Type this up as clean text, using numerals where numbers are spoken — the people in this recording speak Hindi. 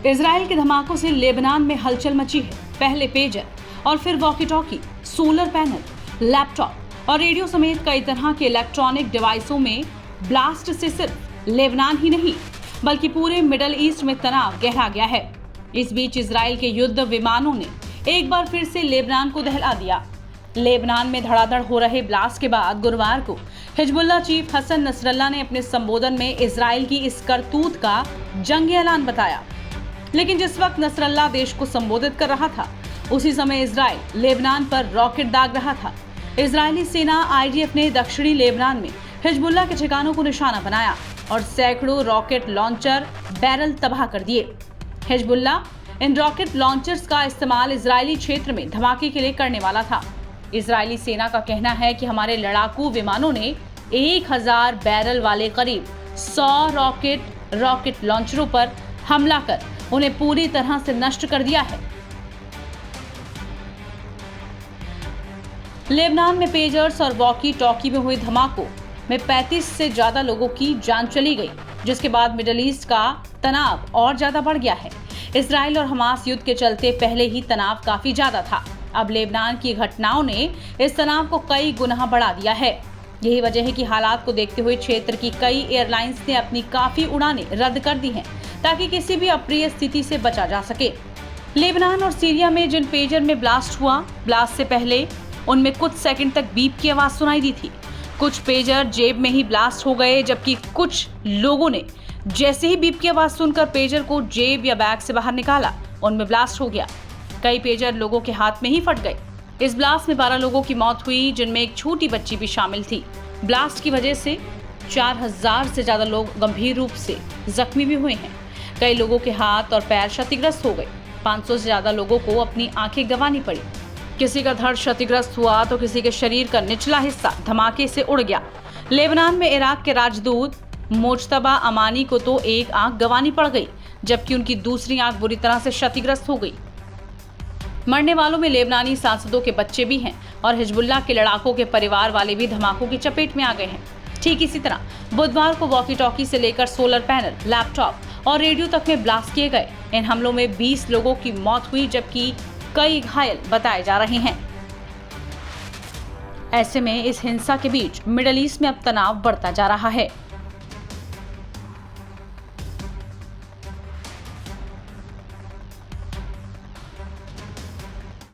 इजराइल के धमाकों से लेबनान में हलचल मची है। पहले पेजर और फिर walkie talkie, solar panel, laptop और रेडियो समेत कई तरह के इलेक्ट्रॉनिक डिवाइसों में ब्लास्ट से सिर्फ लेबनान ही नहीं बल्कि पूरे मिडल ईस्ट में तनाव गहरा गया है। इस बीच इजराइल के युद्ध विमानों ने एक बार फिर से लेबनान को दहला दिया। लेबनान में धड़ाधड़ हो रहे ब्लास्ट के बाद गुरुवार को हिजबुल्लाह चीफ हसन नसरल्लाह ने अपने संबोधन में इजराइल की इस करतूत का जंगी ऐलान बताया। लेकिन जिस वक्त नसरल्लाह देश को संबोधित कर रहा था, उसी समय इजराइल लेबनान पर रॉकेट दाग रहा था। इजरायली सेना IDF ने दक्षिणी लेबनान में हिजबुल्लाह के ठिकानों को निशाना बनाया और सैकड़ों रॉकेट लॉन्चर बैरल तबाह कर दिए। हिजबुल्लाह इन रॉकेट लॉन्चर्स का इस्तेमाल इजरायली क्षेत्र में धमाके के लिए करने वाला था। इजरायली सेना का कहना है कि हमारे लड़ाकू विमानों ने 1000 बैरल वाले करीब 100 रॉकेट लॉन्चरों पर हमला कर उन्हें पूरी तरह से नष्ट कर दिया है। लेबनान में पेजर्स और वॉकी टॉकी में हुए धमाकों में 35 से ज्यादा लोगों की जान चली गई, जिसके बाद मिडल ईस्ट का तनाव और ज्यादा बढ़ गया है। इजराइल और हमास युद्ध के चलते पहले ही तनाव काफी ज्यादा था। अब लेबनान की घटनाओं ने इस तनाव को कई गुना बढ़ा दिया है। यही वजह है कि हालात को देखते हुए क्षेत्र की कई एयरलाइंस ने अपनी काफी उड़ानें रद्द कर दी हैं, ताकि किसी भी अप्रिय स्थिति से बचा जा सके। लेबनान और सीरिया में जिन पेजर में ब्लास्ट हुआ, ब्लास्ट से पहले उनमें कुछ सेकंड तक बीप की आवाज सुनाई दी थी। कुछ पेजर जेब में ही ब्लास्ट हो गए, जबकि कुछ लोगों ने जैसे ही बीप की आवाज सुनकर पेजर को जेब या बैग से बाहर निकाला, उनमें ब्लास्ट हो गया। कई पेजर लोगों के हाथ में ही फट गए। इस ब्लास्ट में 12 लोगों की मौत हुई, जिनमें एक छोटी बच्ची भी शामिल थी। ब्लास्ट की वजह से 4000 से ज्यादा लोग गंभीर रूप से जख्मी भी हुए हैं। कई लोगों के हाथ और पैर क्षतिग्रस्त हो गए। 500 से ज्यादा लोगों को अपनी आंखें गंवानी पड़ी। किसी का धड़ क्षतिग्रस्त हुआ तो किसी के शरीर का निचला हिस्सा धमाके से उड़ गया। लेबनान में इराक के राजदूत मोजतबा अमानी को तो एक आंख गंवानी पड़ गई, जबकि उनकी दूसरी आंख बुरी तरह से क्षतिग्रस्त हो गई। मरने वालों में लेबनानी सांसदों के बच्चे भी हैं और हिजबुल्लाह के लड़ाकों के परिवार वाले भी धमाकों की चपेट में आ गए हैं। ठीक इसी तरह बुधवार को वॉकी टॉकी से लेकर सोलर पैनल, लैपटॉप और रेडियो तक में ब्लास्ट किए गए। इन हमलों में 20 लोगों की मौत हुई, जबकि कई घायल बताए जा रहे हैं। ऐसे में इस हिंसा के बीच मिडल ईस्ट में अब तनाव बढ़ता जा रहा है।